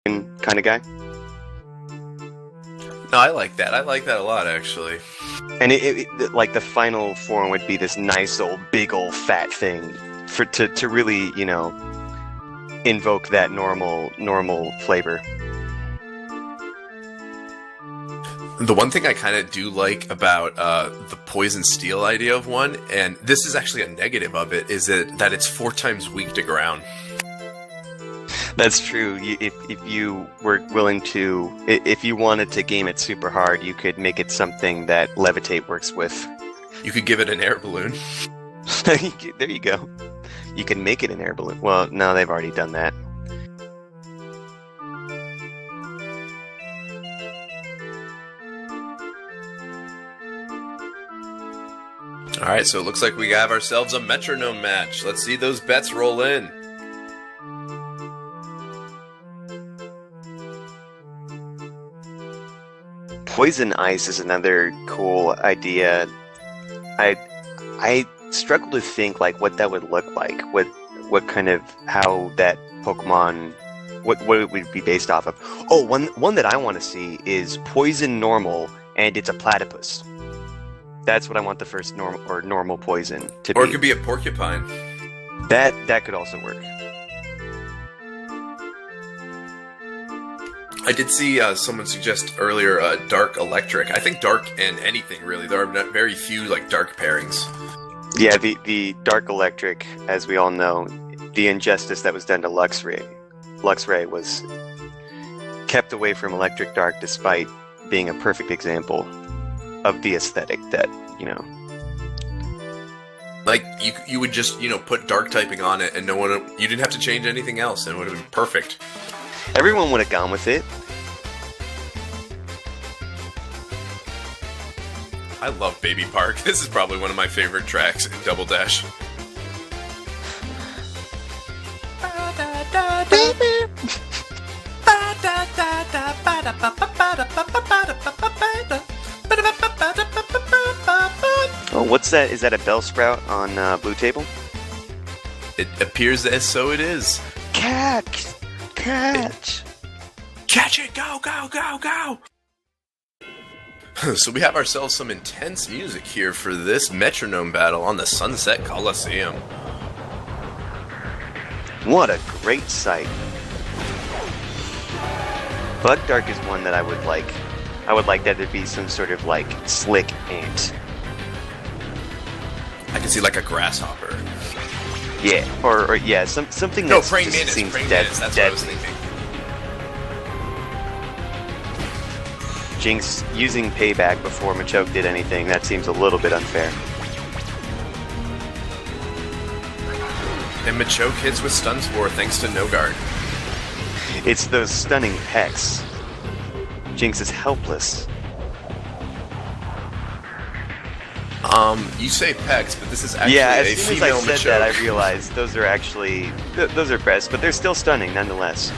kind of guy. No, I like that. I like that a lot, actually. And like the final form would be this nice old big old fat thing to really, you know, invoke that normal flavor. The one thing I kind of do like about the poison steel idea of one, and this is actually a negative of it, is that it's 4 times weak to ground. That's true. If you were willing to, if you wanted to game it super hard, you could make it something that Levitate works with. You could give it an air balloon. There you go. You can make it an air balloon. Well, no, they've already done that. Alright, so it looks like we have ourselves a Metronome match. Let's see those bets roll in. Poison ice is another cool idea. I struggle to think like what that would look like. What kind of how that Pokemon what it would be based off of. Oh, one that I want to see is poison normal and it's a platypus. That's what I want the first normal poison to be. Or it could be a porcupine. That could also work. I did see someone suggest earlier dark electric. I think dark and anything really. There are very few like dark pairings. Yeah, the dark electric, as we all know, the injustice that was done to Luxray. Luxray was kept away from electric dark despite being a perfect example of the aesthetic that, you know. Like you would just, you know, put dark typing on it and you didn't have to change anything else and it would have been perfect. Everyone would have gone with it. I love Baby Park. This is probably one of my favorite tracks in Double Dash. Oh, what's that? Is that a Bellsprout on Blue Table? It appears as so it is. Catch! Catch it! Go, go, go, go! So we have ourselves some intense music here for this Metronome battle on the Sunset Coliseum. What a great sight. Bug Dark is one that I would like. I would like that to be some sort of like slick ant. I can see like a grasshopper. Yeah, or yeah, something no, that praying just mantis, seems praying dead. mantis, that's dead. what I was thinking. Jynx using payback before Machoke did anything, that seems a little bit unfair. And Machoke hits with Stun Spore thanks to No Guard. It's those stunning pecks. Jynx is helpless. You say pecs, but this is actually yeah, a as soon as female I said Machoke. that, I realized those are actually those are breasts, but they're still stunning nonetheless.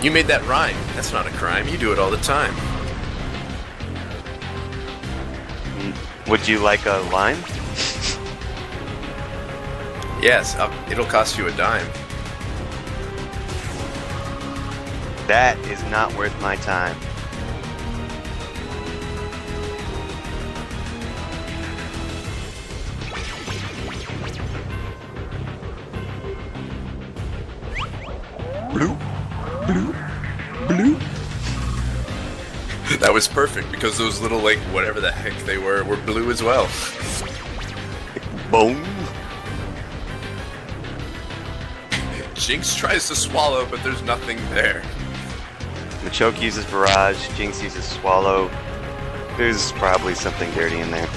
You made that rhyme. That's not a crime. You do it all the time. Would you like a lime? Yes, it'll cost you a dime. That is not worth my time. Blue, blue, blue. That was perfect because those little, like, whatever the heck they were blue as well. Boom. Jynx tries to swallow, but there's nothing there. Machoke uses Barrage, Jynx uses Swallow. There's probably something dirty in there.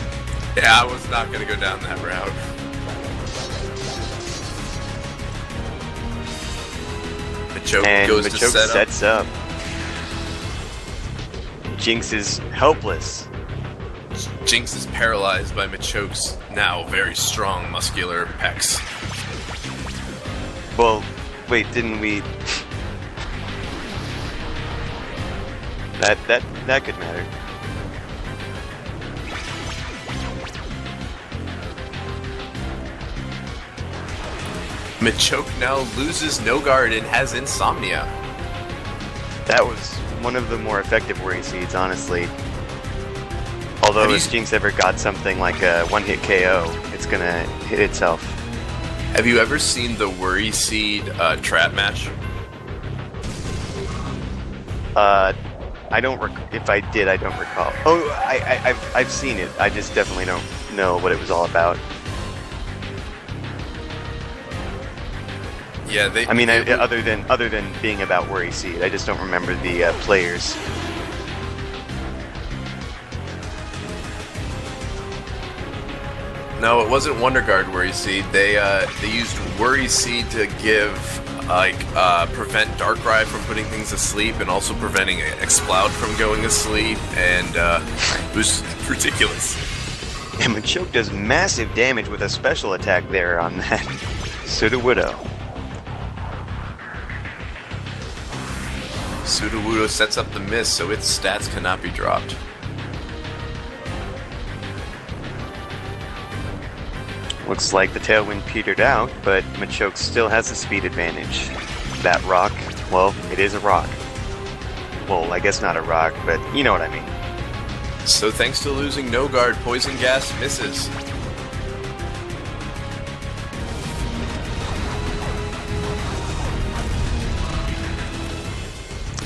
Yeah, I was not going to go down that route. Machoke goes to sets up. Jynx is helpless. Jynx is paralyzed by Machoke's now very strong muscular pecs. Well, wait, didn't we... That could matter. Machoke now loses No Guard and has Insomnia. That was one of the more effective worry seeds, honestly. Although if Jynx ever got something like a one-hit KO, it's gonna hit itself. Have you ever seen the Worry Seed trap match? I don't. If I did, I don't recall. Oh, I've seen it. I just definitely don't know what it was all about. Yeah, I mean, other than being about Worry Seed, I just don't remember the players. No, it wasn't Wonder Guard Worry Seed. They used Worry Seed to give prevent Darkrai from putting things asleep, and also preventing Exploud from going asleep, and it was ridiculous. And Machoke does massive damage with a special attack there on that Sudowoodo. Sudowoodo sets up the miss, so its stats cannot be dropped. Looks like the Tailwind petered out, but Machoke still has the speed advantage. That rock, well, it is a rock. Well, I guess not a rock, but you know what I mean. So thanks to losing no guard, Poison Gas misses.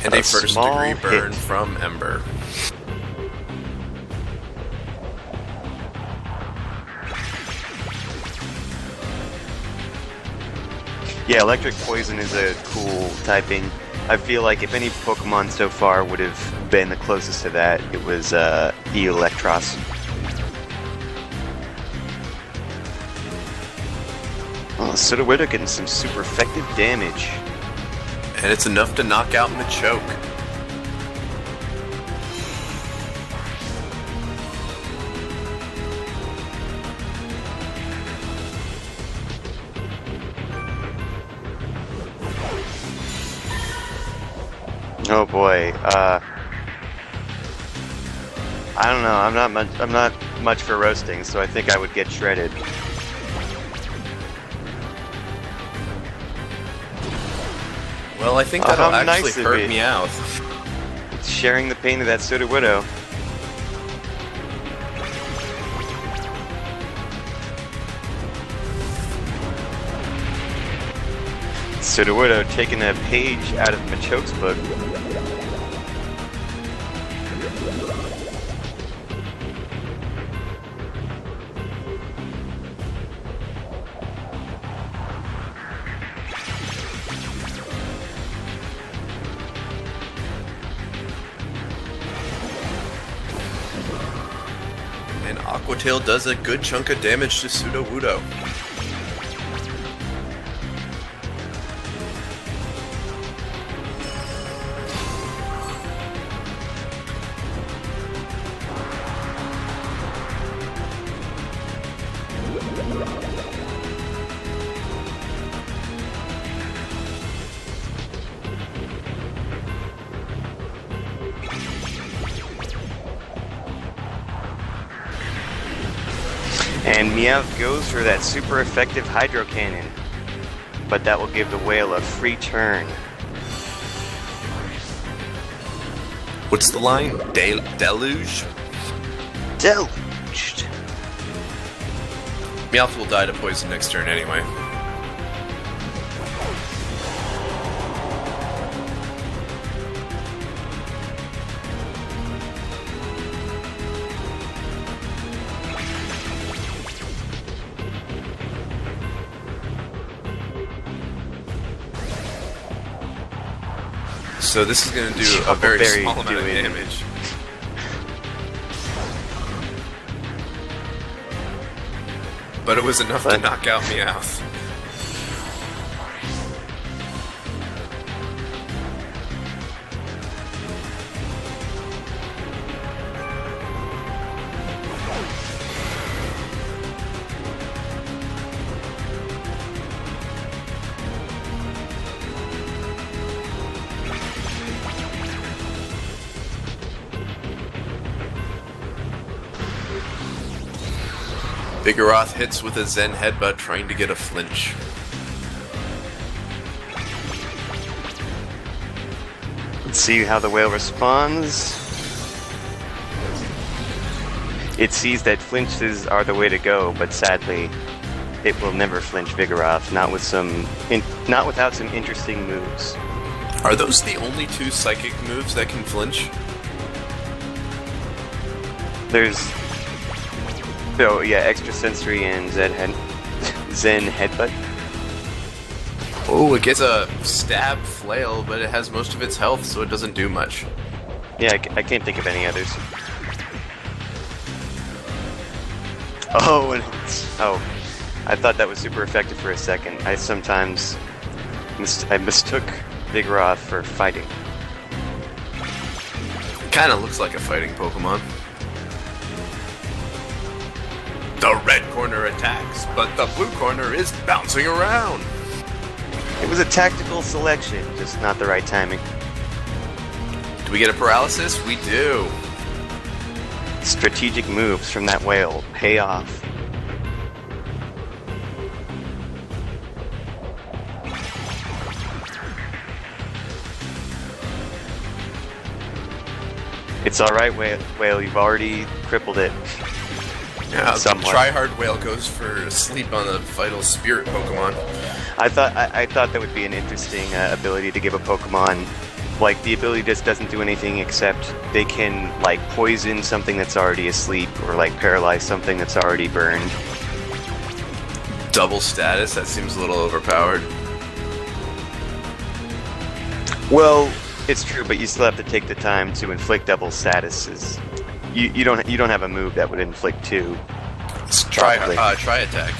And a first degree burn from Ember. Yeah, Electric Poison is a cool typing. I feel like if any Pokemon so far would have been the closest to that, it was Electros. Oh, Sudowoodo getting some super effective damage. And it's enough to knock out Machoke. Oh boy, I don't know. I'm not much for roasting, so I think I would get shredded. Well, I think that'll actually nice hurt Meowth. It's sharing the pain of that Sudowoodo. Sudowoodo taking a page out of Machoke's book. And Aqua Tail does a good chunk of damage to Sudowoodo. And Meowth goes for that super effective Hydro Cannon. But that will give the whale a free turn. What's the line? Deluge? Deluged. Meowth will die to poison next turn anyway. So this is going to do a very small amount of damage. But it was enough to knock out Meowth. Vigoroth hits with a Zen Headbutt, trying to get a flinch. Let's see how the whale responds. It sees that flinches are the way to go, but sadly, it will never flinch Vigoroth, not without some interesting moves. Are those the only two psychic moves that can flinch? There's... Oh yeah, extrasensory and Zen headbutt. Oh, it gets a stab flail, but it has most of its health, so it doesn't do much. Yeah, I can't think of any others. Oh, I thought that was super effective for a second. I sometimes mistook Vigoroth for fighting. Kinda looks like a fighting Pokemon. The red corner attacks, but the blue corner is bouncing around. It was a tactical selection, just not the right timing. Do we get a paralysis? We do. Strategic moves from that whale pay off. It's alright, whale, you've already crippled it. Yeah, the somewhat. try-hard whale goes for sleep on the vital spirit Pokemon. I thought that would be an interesting ability to give a Pokemon. Like, the ability just doesn't do anything except they can, like, poison something that's already asleep or, like, paralyze something that's already burned. Double status? That seems a little overpowered. Well, it's true, but you still have to take the time to inflict double statuses. You don't have a move that would inflict two. Try attack.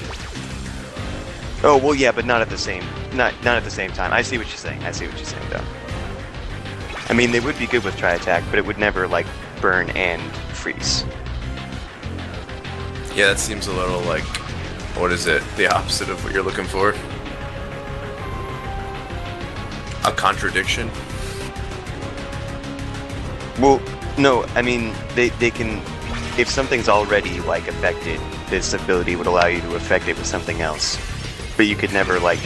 Oh well, yeah, but not at the same time. I see what you're saying. Though. I mean, they would be good with try attack, but it would never like burn and freeze. Yeah, that seems a little like, what is it? The opposite of what you're looking for. A contradiction. Well, no, I mean, they can, if something's already, like, affected, this ability would allow you to affect it with something else. But you could never, like,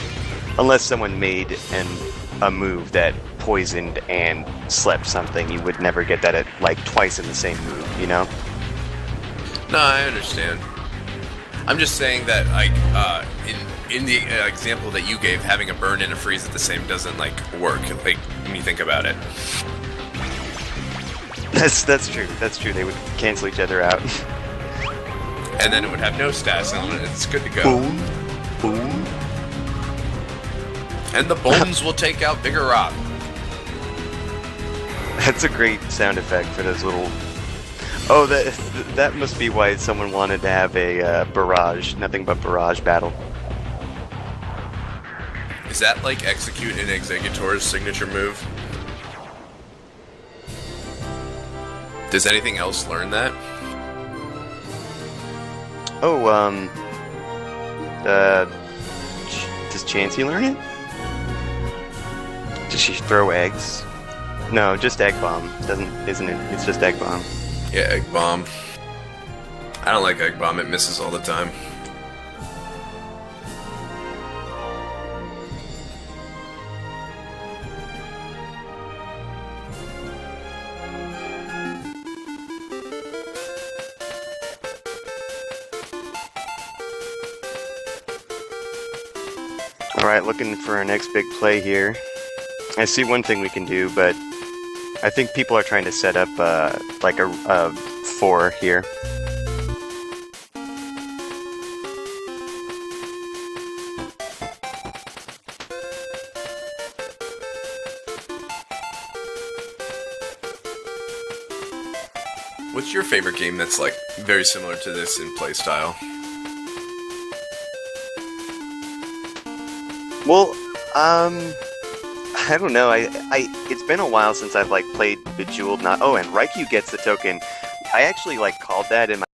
unless someone made a move that poisoned and slept something, you would never get that at, like, twice in the same move, you know? No, I understand. I'm just saying that, like, in the example that you gave, having a burn and a freeze at the same doesn't, like, work, like, when you think about it. That's true. They would cancel each other out. And then it would have no stats on it. It's good to go. Boom. Boom. And the bones will take out Vigoroth. That's a great sound effect for those little... Oh, that must be why someone wanted to have a barrage, nothing but barrage battle. Is that like Execute and Executor's signature move? Does anything else learn that? Oh, does Chansey learn it? Does she throw eggs? No, just Egg Bomb. Isn't it? It's just Egg Bomb. Yeah, Egg Bomb. I don't like Egg Bomb, it misses all the time. Alright, looking for our next big play here. I see one thing we can do, but I think people are trying to set up like a 4 here. What's your favorite game that's like very similar to this in playstyle? Well, I don't know. It's been a while since I've like played Bejeweled. And Raikou gets the token. I actually like called that in my